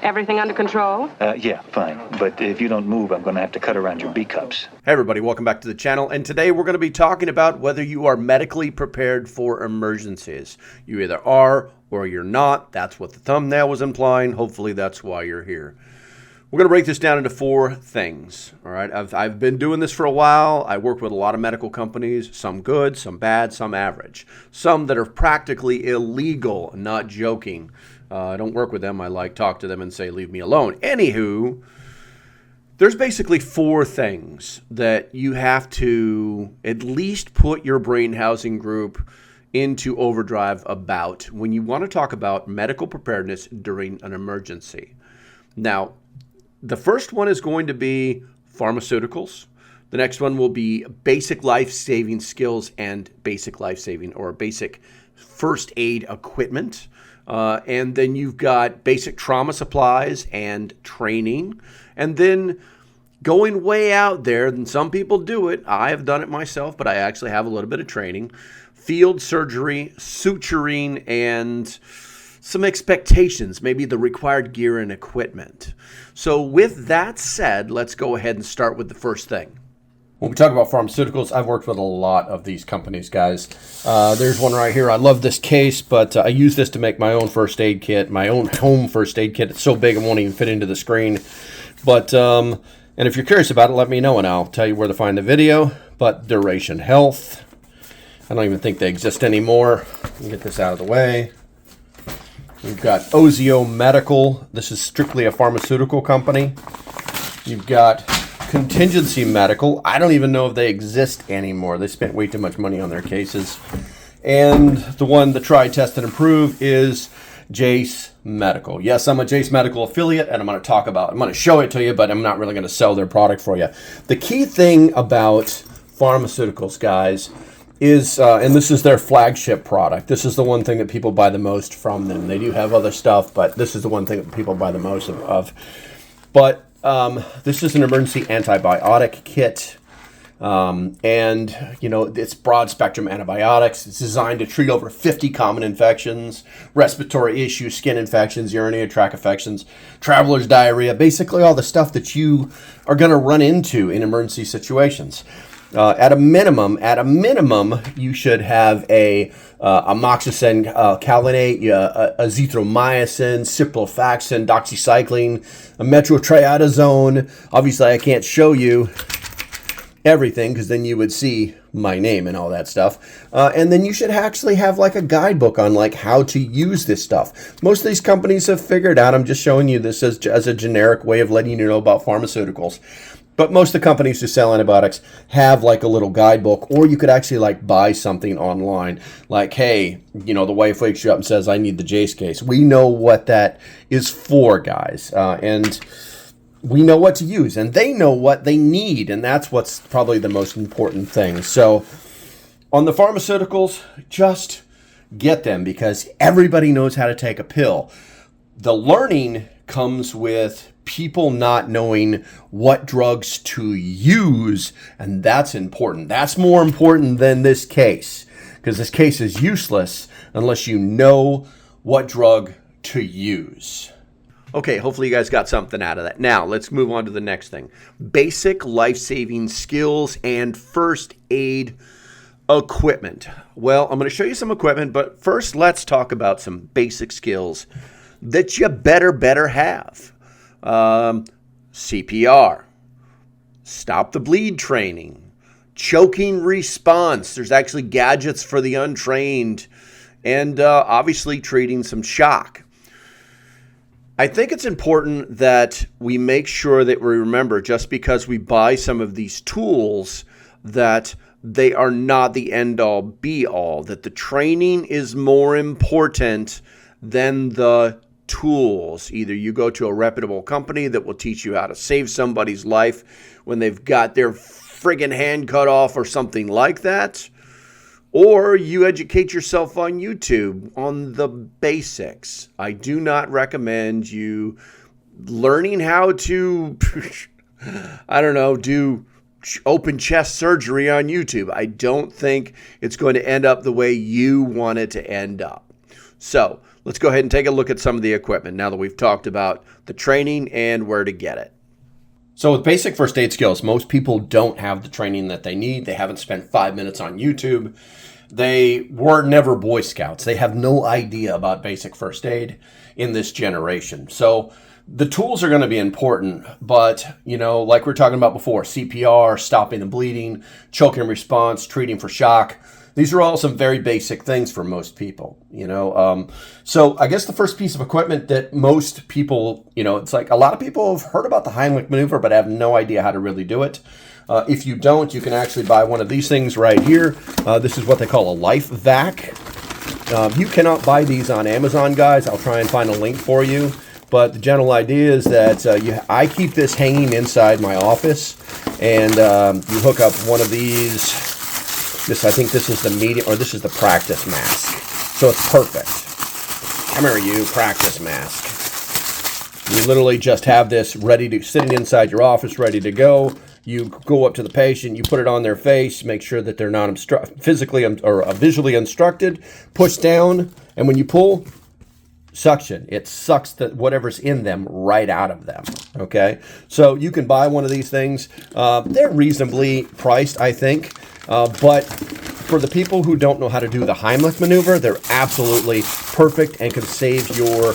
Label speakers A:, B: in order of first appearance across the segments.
A: Everything under control?
B: Yeah, fine. But if you don't move, I'm going to have to cut around your B cups.
C: Hey everybody, welcome back to the channel. And today we're going to be talking about whether you are medically prepared for emergencies. You either are or you're not. That's what the thumbnail was implying. Hopefully that's why you're here. We're going to break this down into 4 things. All right. I've been doing this for a while. I work with a lot of medical companies, some good, some bad, some average, some that are practically illegal, not joking. I don't work with them. I talk to them and say, leave me alone. Anywho, there's basically 4 things that you have to at least put your brain housing group into overdrive about when you want to talk about medical preparedness during an emergency. Now, the first one is going to be pharmaceuticals. The next one will be basic life-saving skills and basic life-saving or basic first aid equipment. And then you've got basic trauma supplies and training. And then going way out there, and some people do it. I have done it myself, but I actually have a little bit of training. Field surgery, suturing, and some expectations, maybe the required gear and equipment. So with that said, let's go ahead and start with the first thing. When we talk about pharmaceuticals, I've worked with a lot of these companies, guys. There's one right here. I love this case, but I use this to make my own first aid kit, my own home first aid kit. It's so big it won't even fit into the screen. But, and if you're curious about it, let me know and I'll tell you where to find the video. But Duration Health, I don't even think they exist anymore. Let me get this out of the way. We've got Ozio Medical. This is strictly a pharmaceutical company. You've got Contingency Medical. I don't even know if they exist anymore. They spent way too much money on their cases. And the one that tried, test, and improve is Jace Medical. Yes, I'm a Jace Medical affiliate, and I'm going to show it to you, but I'm not really going to sell their product for you. The key thing about pharmaceuticals, guys, is, and this is their flagship product. This is the one thing that people buy the most from them. They do have other stuff, but this is the one thing that people buy the most of. But this is an emergency antibiotic kit, and, you know, it's broad spectrum antibiotics. It's designed to treat over 50 common infections, respiratory issues, skin infections, urinary tract infections, traveler's diarrhea, basically all the stuff that you are going to run into in emergency situations. At a minimum, you should have a amoxicillin calinate, azithromycin, ciprofloxacin, doxycycline, a metrotriadazole. Obviously, I can't show you everything because then you would see my name and all that stuff. And then you should actually have like a guidebook on like how to use this stuff. Most of these companies have figured out, I'm just showing you this as a generic way of letting you know about pharmaceuticals. But most of the companies who sell antibiotics have like a little guidebook, or you could actually like buy something online. Like, hey, you know, the wife wakes you up and says, I need the Jace case. We know what that is for, guys. And we know what to use, and they know what they need. And that's what's probably the most important thing. So on the pharmaceuticals, just get them because everybody knows how to take a pill. The learning comes with people not knowing what drugs to use, and that's important. That's more important than this case, because this case is useless unless you know what drug to use. Okay, hopefully you guys got something out of that. Now, let's move on to the next thing. Basic life-saving skills and first aid equipment. Well, I'm going to show you some equipment, but first let's talk about some basic skills that you better have. CPR, stop the bleed training, choking response. There's actually gadgets for the untrained, and obviously treating some shock. I think it's important that we make sure that we remember just because we buy some of these tools that they are not the end-all be-all, that the training is more important than the tools. Either you go to a reputable company that will teach you how to save somebody's life when they've got their friggin' hand cut off or something like that, or you educate yourself on YouTube on the basics. I do not recommend you learning how to, do open chest surgery on YouTube. I don't think it's going to end up the way you want it to end up. So let's go ahead and take a look at some of the equipment now that we've talked about the training and where to get it. So with basic first aid skills, most people don't have the training that they need. They haven't spent 5 minutes on YouTube. They were never Boy Scouts. They have no idea about basic first aid in this generation. So the tools are going to be important, but, you know, like we were talking about before, CPR, stopping the bleeding, choking response, treating for shock. These are all some very basic things for most people, you know. So I guess the first piece of equipment that most people, you know, it's like a lot of people have heard about the Heimlich maneuver, but have no idea how to really do it. If you don't, you can actually buy one of these things right here. This is what they call a life vac. You cannot buy these on Amazon, guys. I'll try and find a link for you. But the general idea is that I keep this hanging inside my office, and you hook up one of these. I think this is the medium, or this is the practice mask. So it's perfect. Come here, you, practice mask. You literally just have this ready to, sitting inside your office, ready to go. You go up to the patient, you put it on their face, make sure that they're not physically or visually obstructed, push down, and when you pull, suction. It sucks whatever's in them right out of them, okay? So you can buy one of these things. They're reasonably priced, I think. But for the people who don't know how to do the Heimlich maneuver, they're absolutely perfect and can save your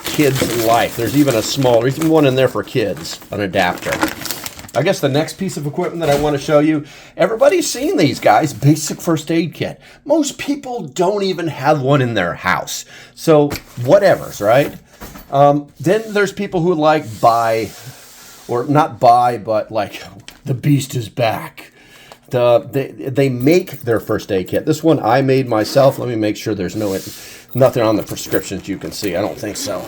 C: kid's life. There's even one in there for kids, an adapter. I guess the next piece of equipment that I want to show you, everybody's seen these guys, basic first aid kit. Most people don't even have one in their house. So whatevers, right? Then there's people who not buy, but like, the beast is back. They make their first aid kit. This one I made myself. Let me make sure there's nothing on the prescriptions you can see. I don't think so.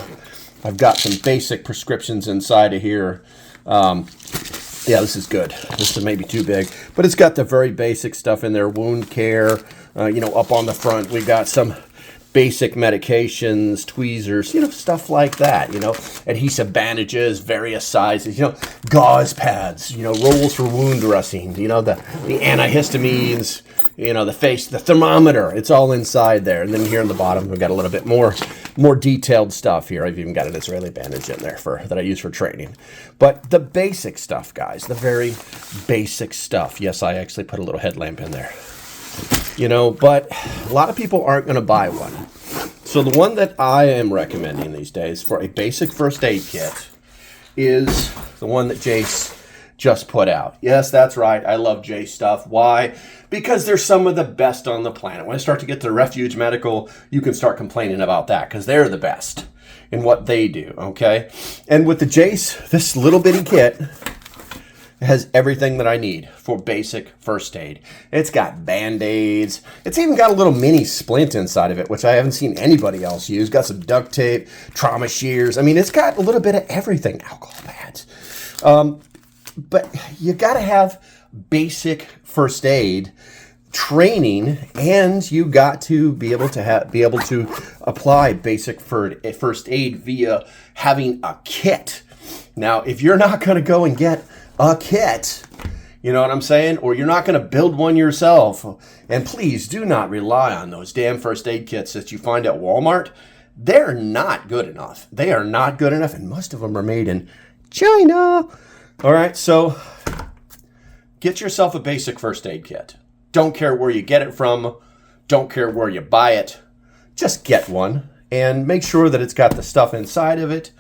C: I've got some basic prescriptions inside of here. Yeah, this is good. This is maybe too big, but it's got the very basic stuff in there. Wound care, you know, up on the front. We've got some basic medications, tweezers, you know, stuff like that, you know, adhesive bandages, various sizes, you know, gauze pads, you know, rolls for wound dressing, you know, the antihistamines, you know, the thermometer, it's all inside there. And then here in the bottom, we've got a little bit more detailed stuff here. I've even got an Israeli bandage in there that I use for training. But the basic stuff, guys, the very basic stuff. Yes, I actually put a little headlamp in there. You know, but a lot of people aren't going to buy one. So the one that I am recommending these days for a basic first aid kit is the one that Jace just put out. Yes, that's right. I love Jace stuff. Why? Because they're some of the best on the planet. When I start to get to Refuge Medical, you can start complaining about that because they're the best in what they do, okay? And with the Jace, this little bitty kit has everything that I need for basic first aid. It's got Band-Aids. It's even got a little mini splint inside of it, which I haven't seen anybody else use. Got some duct tape, trauma shears. I mean, it's got a little bit of everything. Alcohol pads. But you got to have basic first aid training, and you got to be able to apply basic first aid via having a kit. Now, if you're not going to go and get a kit, you know what I'm saying? Or you're not going to build one yourself. And please do not rely on those damn first aid kits that you find at Walmart. They're not good enough. They are not good enough, and most of them are made in China. All right, so get yourself a basic first aid kit. Don't care where you get it from. Don't care where you buy it. Just get one and make sure that it's got the stuff inside of it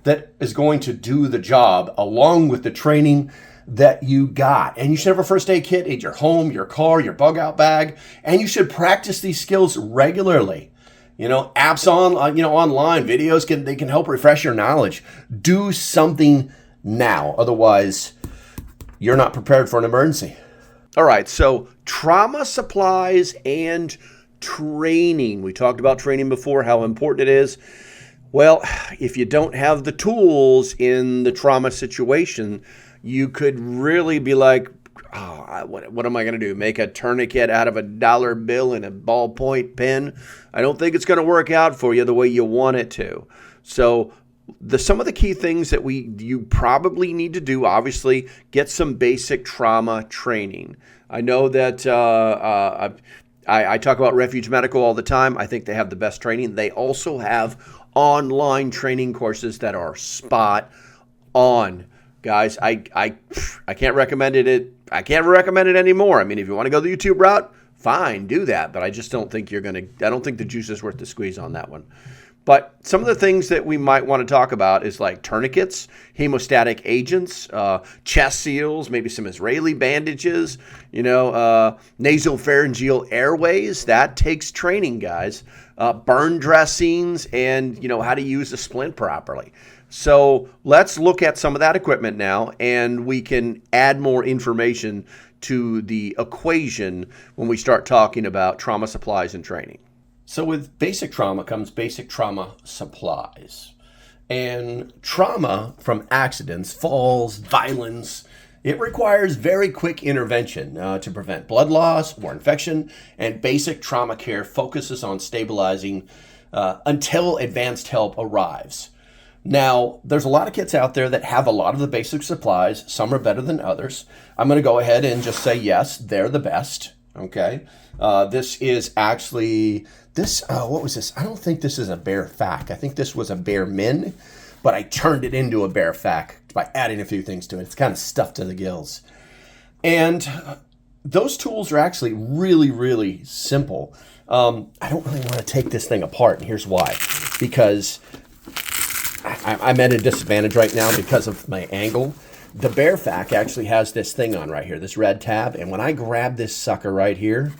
C: that is going to do the job along with the training that you got. And you should have a first aid kit in your home, your car, your bug out bag, and you should practice these skills regularly. You know, apps online, videos they can help refresh your knowledge. Do something now, otherwise you're not prepared for an emergency. All right, so trauma supplies and training. We talked about training before, how important it is. Well, if you don't have the tools in the trauma situation, you could really be like, oh, what am I going to do? Make a tourniquet out of a dollar bill and a ballpoint pen? I don't think it's going to work out for you the way you want it to. So some of the key things that you probably need to do, obviously, get some basic trauma training. I know that I talk about Refuge Medical all the time. I think they have the best training. They also have online training courses that are spot on. Guys, I can't recommend it. I can't recommend it anymore. I mean, if you want to go the YouTube route, fine, do that. But I just don't think I don't think the juice is worth the squeeze on that one. But some of the things that we might want to talk about is like tourniquets, hemostatic agents, chest seals, maybe some Israeli bandages, nasopharyngeal airways. That takes training, guys. Burn dressings and, how to use a splint properly. So let's look at some of that equipment now, and we can add more information to the equation when we start talking about trauma supplies and training. So with basic trauma comes basic trauma supplies. And trauma from accidents, falls, violence, it requires very quick intervention to prevent blood loss or infection, and basic trauma care focuses on stabilizing until advanced help arrives. Now, there's a lot of kits out there that have a lot of the basic supplies. Some are better than others. I'm going to go ahead and just say, yes, they're the best. Okay. This is actually what was this? I don't think this is a bare fac. I think this was a bare min, but I turned it into a bare fac by adding a few things to it. It's kind of stuffed to the gills. And those tools are actually really, really simple. I don't really want to take this thing apart, and here's why. Because I'm at a disadvantage right now because of my angle. The bare fac actually has this thing on right here, this red tab, and when I grab this sucker right here,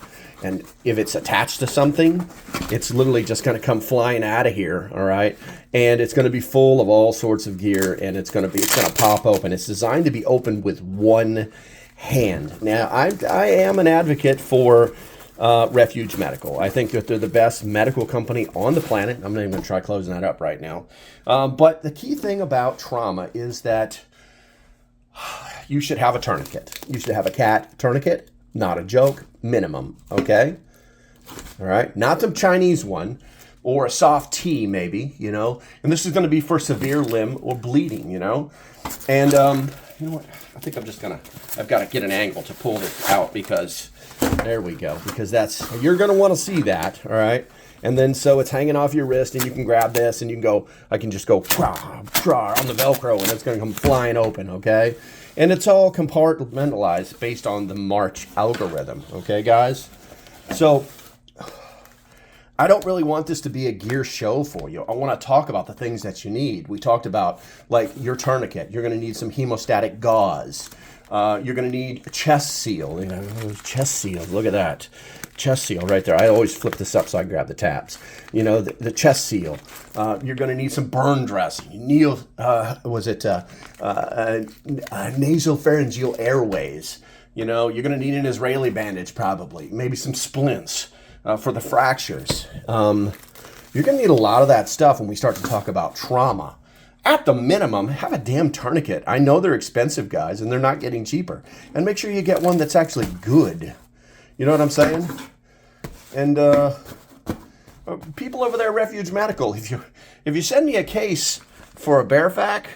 C: and if it's attached to something, it's literally just going to come flying out of here, all right? And it's going to be full of all sorts of gear, and it's going to pop open. It's designed to be opened with one hand. Now, I am an advocate for Refuge Medical. I think that they're the best medical company on the planet. I'm not even going to try closing that up right now. But the key thing about trauma is that you should have a tourniquet. You should have a cat tourniquet. Not a joke. Minimum. Okay? All right? Not the Chinese one or a soft T maybe, And this is going to be for severe limb or bleeding, And you know what? I think I've got to get an angle to pull this out because there we go. Because you're going to want to see that, all right? And then so it's hanging off your wrist and you can grab this and I can just go on the Velcro and it's going to come flying open, okay? And it's all compartmentalized based on the March algorithm, okay, guys? So I don't really want this to be a gear show for you. I want to talk about the things that you need. We talked about, like, your tourniquet. You're going to need some hemostatic gauze. You're going to need a chest seal. Chest seal. Look at that. Chest seal right there. I always flip this up so I grab the tabs. The chest seal. You're going to need some burn dressing. Nasopharyngeal airways. You're going to need an Israeli bandage probably. Maybe some splints for the fractures. You're going to need a lot of that stuff when we start to talk about trauma. At the minimum, have a damn tourniquet. I know they're expensive, guys, and they're not getting cheaper. And make sure you get one that's actually good. You know what I'm saying? And people over there at Refuge Medical, if you send me a case for a bare fac,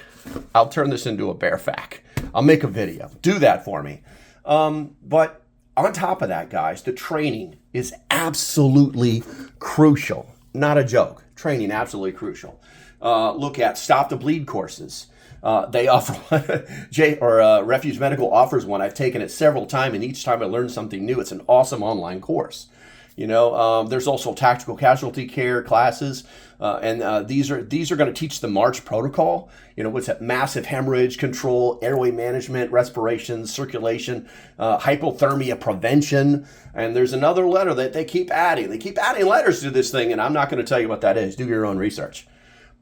C: I'll turn this into a bare fac. I'll make a video. Do that for me. But on top of that, guys, the training is absolutely crucial. Not a joke. Training, absolutely crucial. Look at Stop the Bleed courses. They offer Refuge Medical offers one. I've taken it several times, and each time I learn something new. It's an awesome online course. There's also tactical casualty care classes, and these are going to teach the March protocol. What's that? Massive hemorrhage control, airway management, respiration, circulation, hypothermia prevention. And there's another letter that they keep adding. They keep adding letters to this thing, and I'm not going to tell you what that is. Do your own research.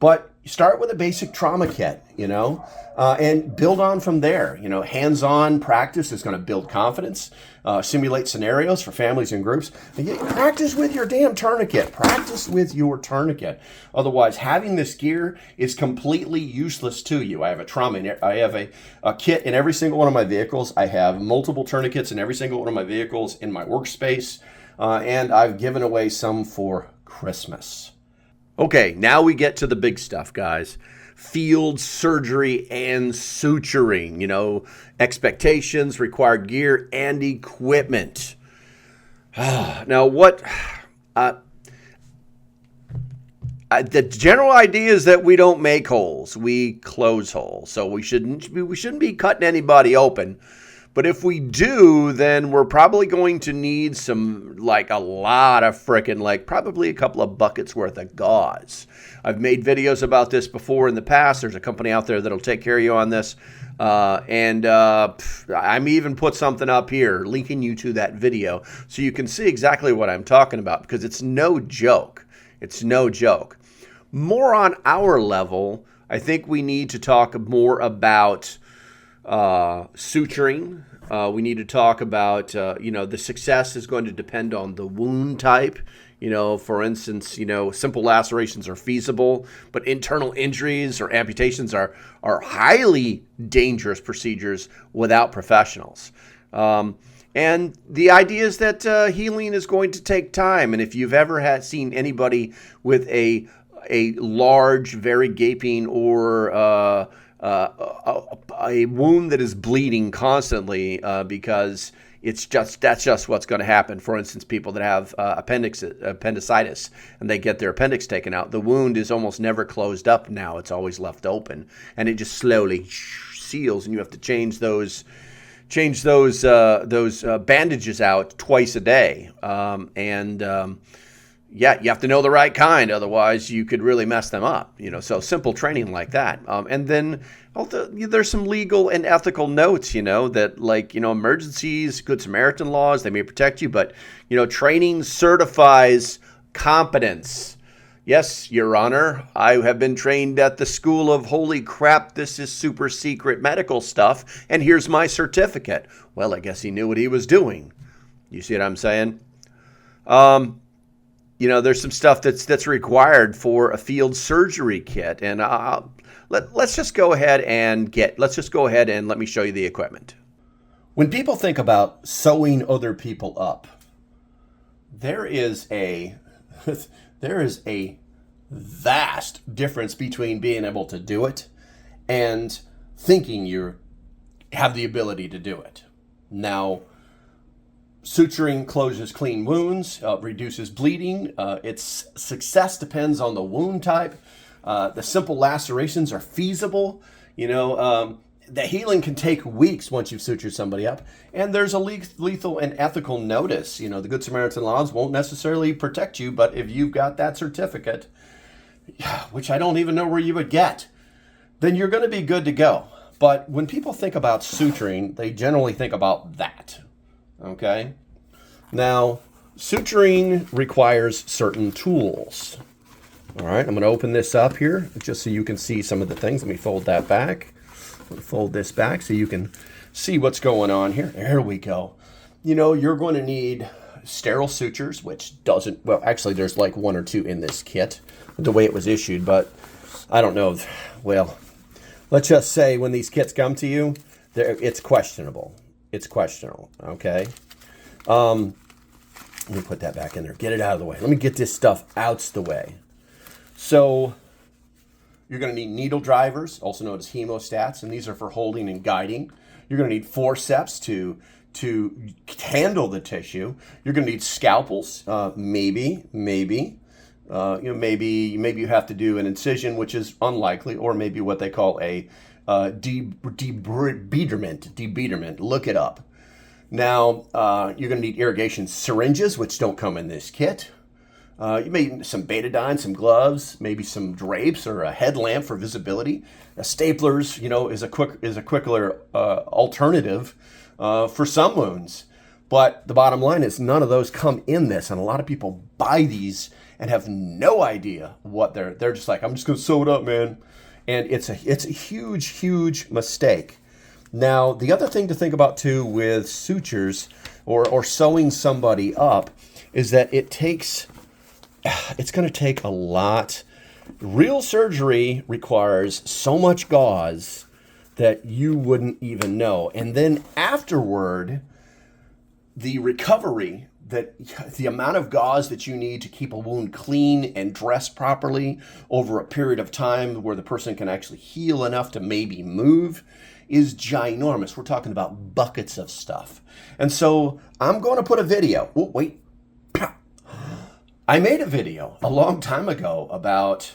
C: But start with a basic trauma kit, and build on from there. Hands-on practice is going to build confidence, simulate scenarios for families and groups. And practice with your damn tourniquet. Practice with your tourniquet. Otherwise, having this gear is completely useless to you. I have a kit in every single one of my vehicles. I have multiple tourniquets in every single one of my vehicles in my workspace, and I've given away some for Christmas. Okay, now we get to the big stuff, guys. Field surgery and suturing, expectations, required gear, and equipment. Now, uh, the general idea is that we don't make holes; we close holes. So we shouldn't be cutting anybody open. But if we do, then we're probably going to need a lot of frickin', probably a couple of buckets worth of gauze. I've made videos about this before in the past. There's a company out there that'll take care of you on this. I'm even put something up here linking you to that video so you can see exactly what I'm talking about, because it's no joke. It's no joke. More on our level, I think we need to talk more about suturing. We need to talk about, the success is going to depend on the wound type. For instance, simple lacerations are feasible, but internal injuries or amputations are highly dangerous procedures without professionals. And the idea is that healing is going to take time. And if you've ever seen anybody with a large, very gaping, or a wound that is bleeding constantly, because that's just what's going to happen. For instance, people that have appendicitis and they get their appendix taken out, the wound is almost never closed up now. It's always left open, and it just slowly seals, and you have to change those bandages out twice a day. Yeah, you have to know the right kind, otherwise you could really mess them up. So simple training like that. And then there's some legal and ethical notes, that emergencies, Good Samaritan laws, they may protect you, but, training certifies competence. Yes, Your Honor, I have been trained at the school of holy crap, this is super secret medical stuff, and here's my certificate. Well, I guess he knew what he was doing. You see what I'm saying? There's some stuff that's required for a field surgery kit, and let's just go ahead and let me show you the equipment. When people think about sewing other people up, there is a vast difference between being able to do it and thinking you have the ability to do it. Now, suturing closes clean wounds, reduces bleeding. Its success depends on the wound type. The simple lacerations are feasible. The healing can take weeks once you've sutured somebody up. And there's a lethal and ethical notice. The Good Samaritan laws won't necessarily protect you, but if you've got that certificate, which I don't even know where you would get, then you're going to be good to go. But when people think about suturing, they generally think about that. Okay? Now, suturing requires certain tools. All right, I'm going to open this up here just so you can see some of the things. Let me fold that back. Let me fold this back so you can see what's going on here. There we go. You're going to need sterile sutures, which doesn't, well, actually there's like one or two in this kit, the way it was issued, but I don't know. Well, let's just say when these kits come to you, it's questionable. It's questionable, okay? Let me put that back in there. Get it out of the way. Let me get this stuff out the way. So you're going to need needle drivers, also known as hemostats, and these are for holding and guiding. You're going to need forceps to handle the tissue. You're going to need scalpels, maybe. Maybe you have to do an incision, which is unlikely, or maybe what they call a debridement. Look it up. Now, you're going to need irrigation syringes, which don't come in this kit. You may need some betadine, some gloves, maybe some drapes or a headlamp for visibility. Staplers, is a quicker alternative for some wounds. But the bottom line is none of those come in this, and a lot of people buy these and have no idea what they're just like, I'm just going to sew it up, man. And it's a huge, huge mistake. Now, the other thing to think about too with sutures or sewing somebody up is that it's going to take a lot. Real surgery requires so much gauze that you wouldn't even know. And then afterward, the recovery, the amount of gauze that you need to keep a wound clean and dressed properly over a period of time where the person can actually heal enough to maybe move is ginormous. We're talking about buckets of stuff. And so I'm going to put a video. Oh, wait, I made a video a long time ago about,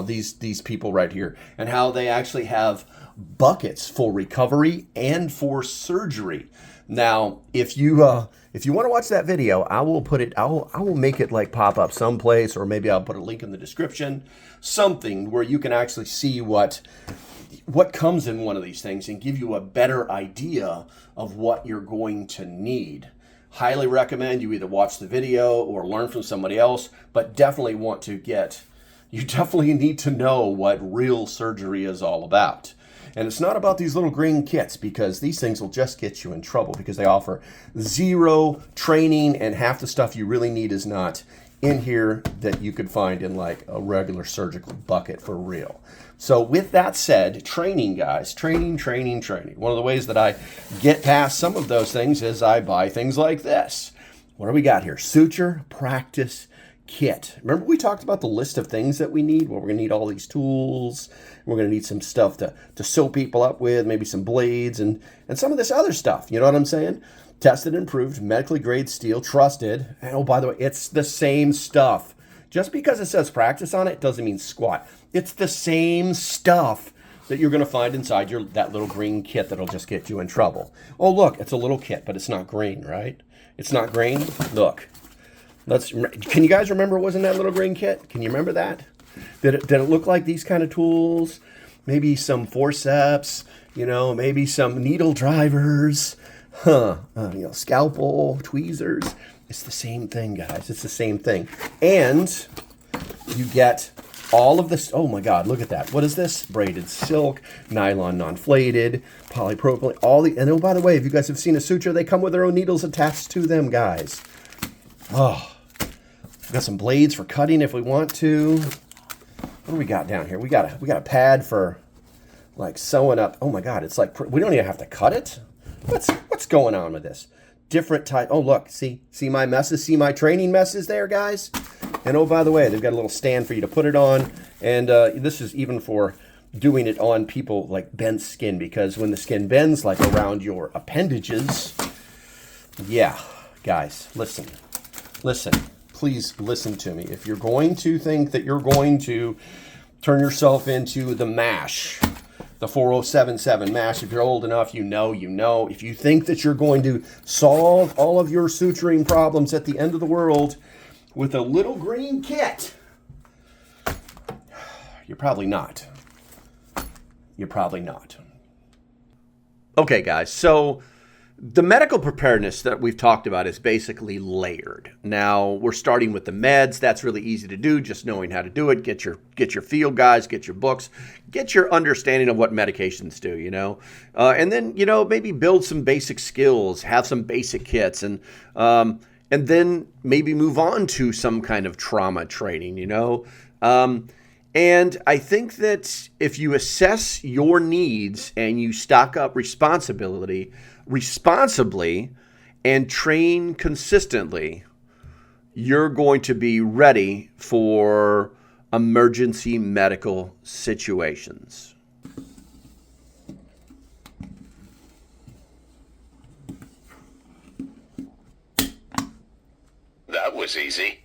C: these people right here, and how they actually have buckets for recovery and for surgery. Now, if you want to watch that video, I will make it like pop up someplace, or maybe I'll put a link in the description, something where you can actually see what comes in one of these things and give you a better idea of what you're going to need. Highly recommend you either watch the video or learn from somebody else, but definitely you definitely need to know what real surgery is all about. And it's not about these little green kits, because these things will just get you in trouble, because they offer zero training, and half the stuff you really need is not in here that you could find in like a regular surgical bucket for real. So with that said, training, guys, training. One of the ways that I get past some of those things is I buy things like this. What do we got here? Suture Practice Kit. Remember we talked about the list of things that we need? Well, we're going to need all these tools. We're going to need some stuff to sew people up with, maybe some blades and some of this other stuff. You know what I'm saying? Tested and approved, medically grade steel, trusted. And oh, by the way, it's the same stuff. Just because it says practice on it doesn't mean squat. It's the same stuff that you're going to find inside that little green kit that'll just get you in trouble. Oh, look, it's a little kit, but it's not green, right? It's not green. Look. Can you guys remember what was in that little green kit? Can you remember that? Did it look like these kind of tools? Maybe some forceps, maybe some needle drivers, scalpel, tweezers. It's the same thing, guys. It's the same thing. And you get all of this. Oh my God, look at that. What is this? Braided silk, nylon non-flated, polypropylene, and oh, by the way, if you guys have seen a suture, they come with their own needles attached to them, guys. Oh, we've got some blades for cutting if we want to. What do we got down here? We got a pad for like sewing up. Oh my God, it's like we don't even have to cut it. What's going on with this? Different type. Oh look, see my messes, see my training messes there, guys. And oh, by the way, they've got a little stand for you to put it on, and this is even for doing it on people like bent skin, because when the skin bends like around your appendages, yeah, guys, listen, please listen to me. If you're going to think that you're going to turn yourself into the MASH, the 4077 MASH, if you're old enough, you know. If you think that you're going to solve all of your suturing problems at the end of the world with a little green kit, you're probably not. Okay, guys, so the medical preparedness that we've talked about is basically layered. Now, we're starting with the meds. That's really easy to do, just knowing how to do it. Get your field guides, get your books, get your understanding of what medications do, and then, maybe build some basic skills, have some basic kits, and then maybe move on to some kind of trauma training, And I think that if you assess your needs and you stock up responsibly and train consistently, you're going to be ready for emergency medical situations.
A: That was easy.